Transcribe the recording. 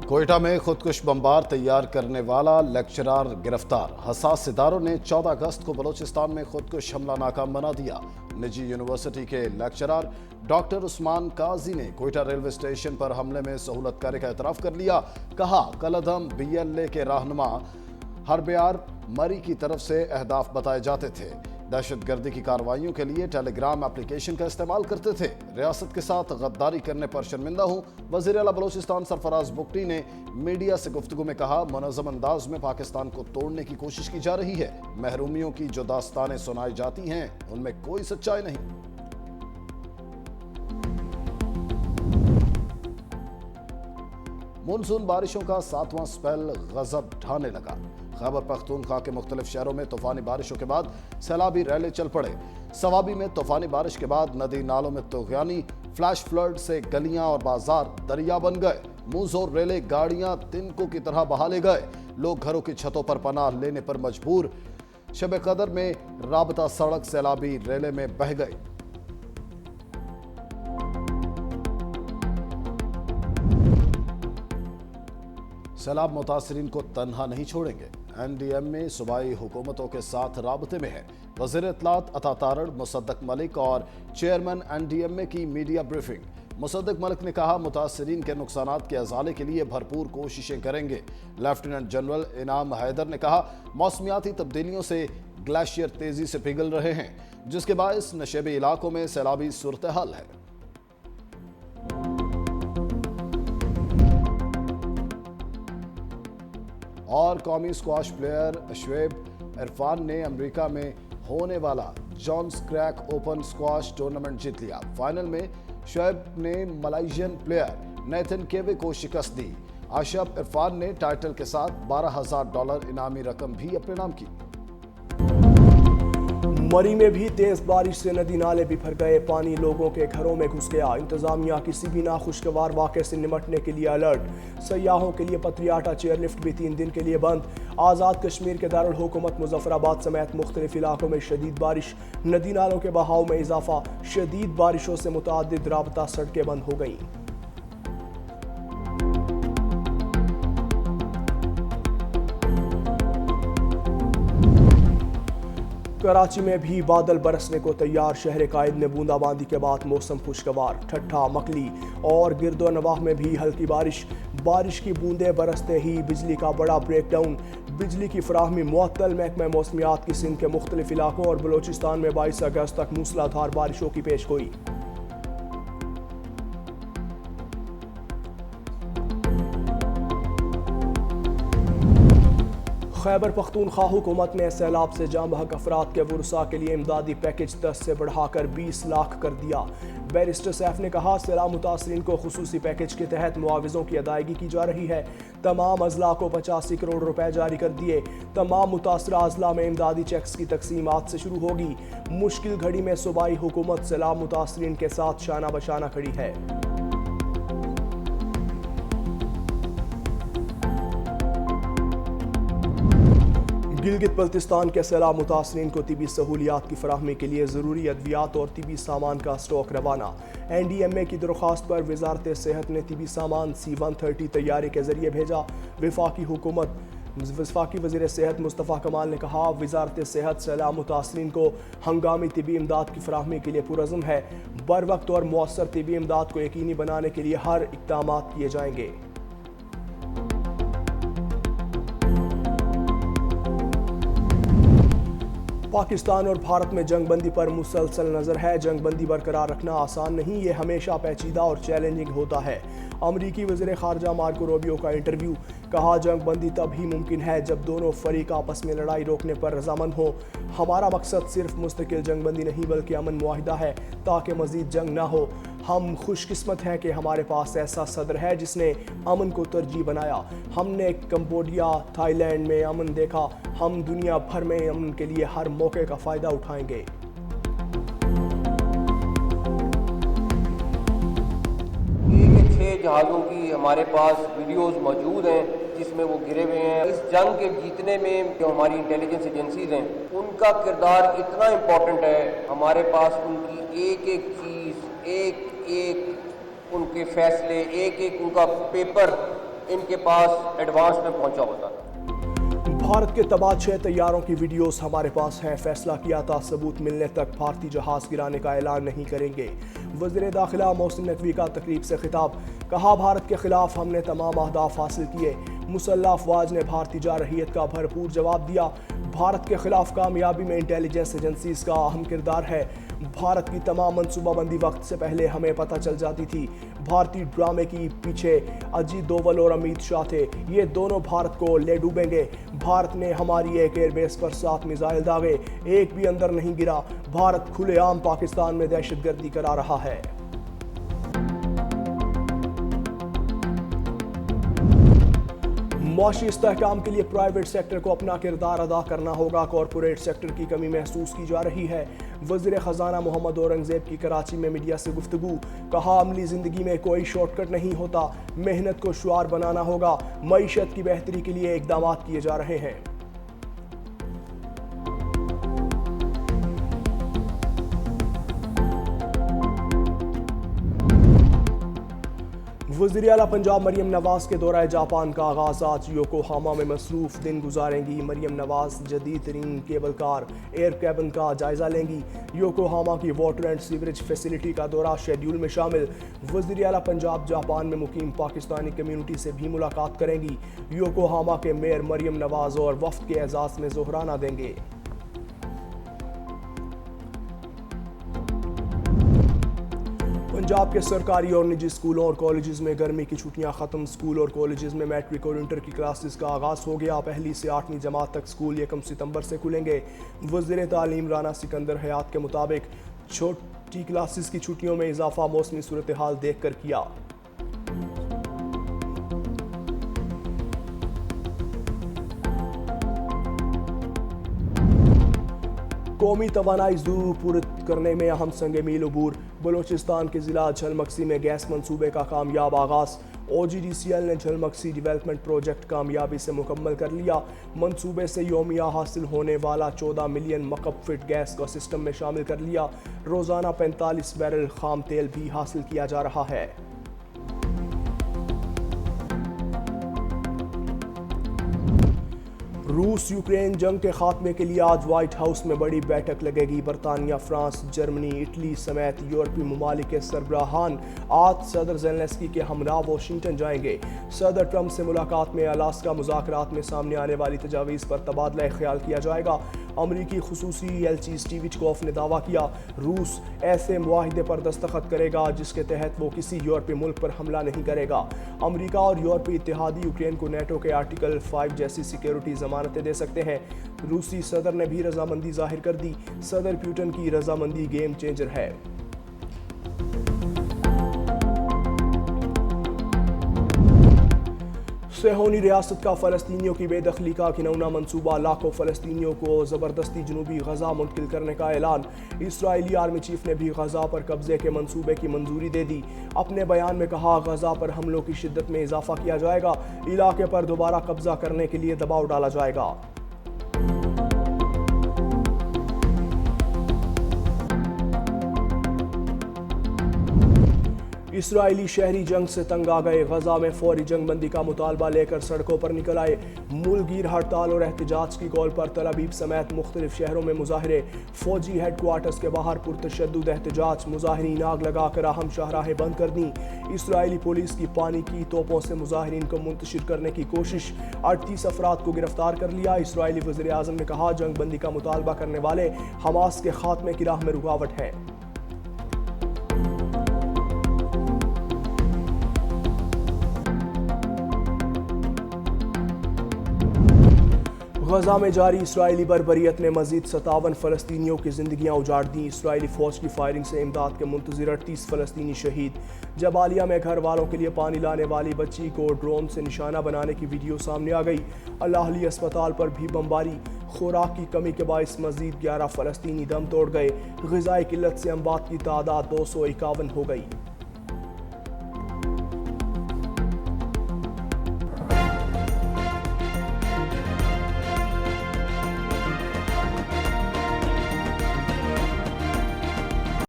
कोयटा में खुदकुश बमबार तैयार करने वाला लेक्चरर गिरफ्तार। हसास इदारों ने 14 अगस्त को बलूचिस्तान में खुदकुश हमला नाकाम बना दिया। निजी यूनिवर्सिटी के लेक्चरर डॉक्टर उस्मान काजी ने कोयटा रेलवे स्टेशन पर हमले में सहूलतकारी का एतराफ कर लिया। कहा, कलअदम BLA के रहनुमा हरब्यार मरी की तरफ से अहदाफ बताए जाते थे। दहशतगर्दी की कार्रवाइयों के लिए टेलीग्राम एप्लीकेशन का इस्तेमाल करते थे। रियासत के साथ गद्दारी करने पर शर्मिंदा हूं। वज़ीर आला बलूचिस्तान सरफराज बुगटी ने मीडिया से गुफ्तगू में कहा, मुनज़्ज़म अंदाज में पाकिस्तान को तोड़ने की कोशिश की जा रही है। महरूमियों की जो दास्तानें सुनाई जाती हैं उनमें कोई सच्चाई नहीं। मानसून बारिशों का 7वां स्पेल गजब ढाने लगा। खैबर पख्तूनख्वा के मुख्तलिफ शहरों में तूफानी बारिशों के बाद सैलाबी रैले चल पड़े। सवाबी में तूफानी बारिश के बाद नदी नालों में तूफ़ानी फ्लैश फ्लड से गलियां और बाजार दरिया बन गए। मुंहजोर रेले गाड़ियां तिनकों की तरह बहा ले गए। लोग घरों की छतों पर पनाह लेने पर मजबूर। शब कदर में राबता सड़क सैलाबी रेले में बह गई। सैलाब मुतासरीन को तन्हा नहीं छोड़ेंगे। NDMA सूबाई हुकूमतों के साथ राबते में है। वज़ीर इत्तलात अता तारड़ मुसद्दक मलिक और चेयरमैन NDMA की मीडिया ब्रीफिंग। मुसद्दक मलिक ने कहा, मुतासरीन के नुकसानात के अजाले के लिए भरपूर कोशिशें करेंगे। लेफ्टिनेंट जनरल इनाम हैदर ने कहा, मौसमियाती तब्दीलियों से ग्लेशियर तेजी से पिघल रहे हैं, जिसके बायस नशेबी इलाकों में सैलाबी सूरत हाल है। और कौमी स्क्वाश प्लेयर शुएब इरफान ने अमेरिका में होने वाला Johns Creek open squash tournament जीत लिया। फाइनल में शुएब ने मलाइशियन प्लेयर नेथन केवे को शिकस्त दी। आशफ इरफान ने टाइटल के साथ $12,000 इनामी रकम भी अपने नाम की। मरी में भी तेज बारिश से नदी नाले बिफर गए। पानी लोगों के घरों में घुस गया। इंतजामिया किसी भी नाखुशगवार वाक़े से निमटने के लिए अलर्ट। सयाहों के लिए पथरियाटा चेयरलिफ्ट भी 3 दिन के लिए बंद। आज़ाद कश्मीर के दारुल हुकूमत मुजफ्फराबाद समेत मुख्तलिफ इलाकों में शदीद बारिश। नदी नालों के बहाव में इजाफा। शदीद बारिशों से मुतअद्दिद राबता सड़कें बंद हो गईं। कराची में भी बादल बरसने को तैयार। शहर कायद में बूंदाबांदी के बाद मौसम खुशगवार। ठट्ठा, मकली और गिरदो नवाह में भी हल्की बारिश। बारिश की बूंदें बरसते ही बिजली का बड़ा ब्रेकडाउन। बिजली की फराहमी मुअत्तल। महकमा मौसमियात की सिंध के मुख्तलिफ इलाकों और बलूचिस्तान में 22 अगस्त तक मूसलाधार बारिशों की पेशगोई। खैबर पख्तूनख्वा हुकूमत ने सैलाब से जाँ बहक अफराद के वुरसा के लिए इमदादी पैकेज 10 से बढ़ाकर 20 लाख कर दिया। बैरिस्टर सैफ ने कहा, सैलाब मुतासरीन को खुसूसी पैकेज के तहत मुआवज़ों की अदायगी की जा रही है। तमाम अजला को 85 करोड़ रुपए जारी कर दिए। तमाम मुतासरा अजला में इमदादी चेक्स की तकसीम आज से शुरू होगी। मुश्किल घड़ी में सूबाई हुकूमत सैलाब मुतासरीन के साथ शाना बशाना खड़ी है। गिलगित बल्तिस्तान के सैलाब मुतासरीन को तिबी सहूलियात की फराहमी के लिए ज़रूरी अद्वियात और तिबी सामान का स्टॉक रवाना। NDMA की दरख्वास्त पर वजारत सेहत ने तिबी सामान C-130 तैयारी के जरिए भेजा। वफाकी वज़ीर सेहत मुस्तफ़ा कमाल ने कहा, वजारत सेहत सैलाब मुतासरीन को हंगामी तिबी इमदाद की फराहमी के लिए पुरज़्म है। बर वक्त और मौसर तिबी इमदाद को यकीनी बनाने के लिए हर इक़दाम किए जाएंगे। पाकिस्तान और भारत में जंगबंदी पर मुसलसल नज़र है। जंगबंदी बरकरार रखना आसान नहीं, ये हमेशा पेचीदा और चैलेंजिंग होता है। अमरीकी वज़ीर ख़ारजा मार्को रूबियो का इंटरव्यू। कहा, जंगबंदी तब ही मुमकिन है जब दोनों फरीक आपस में लड़ाई रोकने पर रजामंद हो। हमारा मकसद सिर्फ मुस्तकिल जंगबंदी नहीं बल्कि अमन मुआहिदा है ताकि मज़ीद जंग ना हो। हम खुशकिस्मत हैं कि हमारे पास ऐसा सदर है जिसने अमन को तरजीह बनाया। हमने कंबोडिया, थाईलैंड में अमन देखा। हम दुनिया भर में अमन के लिए हर मौके का फ़ायदा उठाएंगे। जहाज़ों की हमारे पास वीडियोस मौजूद हैं जिसमें वो गिरे हुए हैं। इस जंग के जीतने में जो हमारी इंटेलिजेंस एजेंसीज हैं उनका किरदार इतना इम्पोर्टेंट है। हमारे पास उनकी एक एक चीज़, एक एक उनके फैसले, एक एक उनका पेपर इनके पास एडवांस में पहुंचा होता था। भारत के तबाह 6 तैयारों की वीडियोस हमारे पास हैं। फैसला किया था सबूत मिलने तक भारतीय जहाज गिराने का ऐलान नहीं करेंगे। वज़ीर दाखिला मोहसिन नकवी का तकरीब से खिताब, कहा भारत के खिलाफ हमने तमाम अहदाफ हासिल किए। मुसल्लह अफवाज ने भारतीय जारहियत का भरपूर जवाब दिया। भारत के खिलाफ कामयाबी में इंटेलिजेंस एजेंसीज का अहम किरदार है। भारत की तमाम मनसूबाबंदी वक्त से पहले हमें पता चल जाती थी। भारतीय ड्रामे की पीछे अजीत डोवल और अमित शाह थे। ये दोनों भारत को ले डूबेंगे। भारत ने हमारी एक एयरबेस पर 7 मिसाइल दागे, एक भी अंदर नहीं गिरा। भारत खुलेआम पाकिस्तान में दहशतगर्दी करा रहा है। मुआशी इस्तेहकाम के लिए प्राइवेट सेक्टर को अपना किरदार अदा करना होगा। कॉरपोरेट सेक्टर की कमी महसूस की जा रही है। वज़ीर ख़जाना मोहम्मद औरंगज़ेब की कराची में मीडिया से गुफ्तगू, कहा अमली ज़िंदगी में कोई शॉर्टकट नहीं होता, मेहनत को शुआर बनाना होगा। मईशत की बेहतरी के लिए इक़दाम किए जा रहे हैं। वज़ीर आला पंजाब मरियम नवाज के दौरा जापान का आगाज़ आज। योकोहामा में मसरूफ़ दिन गुजारेंगी मरियम नवाज। जदीद तरीन केबल कार एयर कैबिन का जायज़ा लेंगी। योकोहामा की वाटर एंड सीवरेज फैसिलिटी का दौरा शेड्यूल में शामिल। वज़ीर आला पंजाब जापान में मुकीम पाकिस्तानी कम्यूनिटी से भी मुलाकात करेंगी। योकोहामा के मेयर मरियम नवाज और वफ्द के एजाज़ में ज़ोहराना देंगे। पंजाब के सरकारी और निजी स्कूलों और कॉलेजेस में गर्मी की छुट्टियां खत्म। स्कूल और कॉलेजेस में मैट्रिक और इंटर की क्लासेस का आगाज़ हो गया। पहली से 8वीं जमात तक स्कूल 1 सितंबर से खुलेंगे। वज़ीर तालीम राना सिकंदर हयात के मुताबिक छोटी क्लासेस की छुट्टियों में इजाफा मौसमी सूरत हाल देख कर किया। कौमी तवानाई ज़रूर पूरी करने में अहम संग मील अबूर। बलोचिस्तान के ज़िला झलमक्सी में गैस मंसूबे का कामयाब आगाज़। OGDCL ने झलमक्सी डेवलपमेंट प्रोजेक्ट कामयाबी से मुकम्मल कर लिया। मंसूबे से योमिया हासिल होने वाला 14 मिलियन मकब फिट गैस को सिस्टम में शामिल कर लिया। रोज़ाना 45 बैरल खाम तेल भी हासिल किया जा रहा है। रूस यूक्रेन जंग के खात्मे के लिए आज व्हाइट हाउस में बड़ी बैठक लगेगी। बरतानिया, फ्रांस, जर्मनी, इटली समेत यूरोपीय ममालिक के सरबराहान आज सदर ज़ेलेंस्की के हमराह वाशिंगटन जाएंगे। सदर ट्रंप से मुलाकात में अलास्का मुज़ाकरात में सामने आने वाली तजावीज़ पर तबादला ख्याल किया जाएगा। अमरीकी खुसूसी एलची स्टीव विटकॉफ ने दावा किया, रूस ऐसे मुआहिदे पर दस्तखत करेगा जिसके तहत वो किसी यूरोपीय मुल्क पर हमला नहीं करेगा। अमरीका और यूरोपीय इत्तेहादी यूक्रेन को नेटो के आर्टिकल 5 जैसी सिक्योरिटी जमानतें दे सकते हैं। रूसी सदर ने भी रजामंदी जाहिर कर दी। सदर पुतिन की रजामंदी गेम चेंजर है। सेहोनी रियासत का फ़लस्तीनियों की बेदखली का घिनौना मंसूबा। लाखों फ़लस्तीनियों को ज़बरदस्ती जनूबी गज़ा मुंतकिल करने का ऐलान। इस्राएली आर्मी चीफ ने भी गज़ा पर कब्जे के मंसूबे की मंजूरी दे दी। अपने बयान में कहा, गज़ा पर हमलों की शिद्दत में इजाफा किया जाएगा। इलाके पर दोबारा कब्जा करने के लिए दबाव डाला जाएगा। इस्राएली शहरी जंग से तंग आ गए। गजा में फौरी जंगबंदी का मुतालबा लेकर सड़कों पर निकल आए। मुल्कगीर हड़ताल और एहतजाज की कॉल पर तल अबीब समेत मुख्तलिफ शहरों में मुजाहरे। फौजी हेडक्वार्टर्स के बाहर पुरतशद्दुद एहतजाज। मुजाहिरीन आग लगाकर अहम शाहराहें बंद कर दी। इस्राएली पुलिस की पानी की तोपों से मुजाहिरीन को मुंतशिर करने की कोशिश। 38 अफराद को गिरफ्तार कर लिया। इस्राएली वज़ीर आज़म ने कहा, जंगबंदी का मुतालबा करने वाले हमास के खात्मे की राह में रुकावट है। गजा में जारी इस्राएली बर्बरियत ने मजीद 57 फ़लस्तीनियों की ज़िंदगियाँ उजाड़ दी। इस्राएली फ़ौज की फायरिंग से इमदाद के मुंतज़िर 38 फ़लस्तीनी शहीद। जबालिया में घर वालों के लिए पानी लाने वाली बच्ची को ड्रोन से निशाना बनाने की वीडियो सामने आ गई। अल-अहली अस्पताल पर भी बमबारी। खुराक की कमी के बाइस मजीद 11 फ़लस्तीनी दम तोड़ गए। ग़िज़ाई किल्लत से अमवात की तादाद 251 हो गई।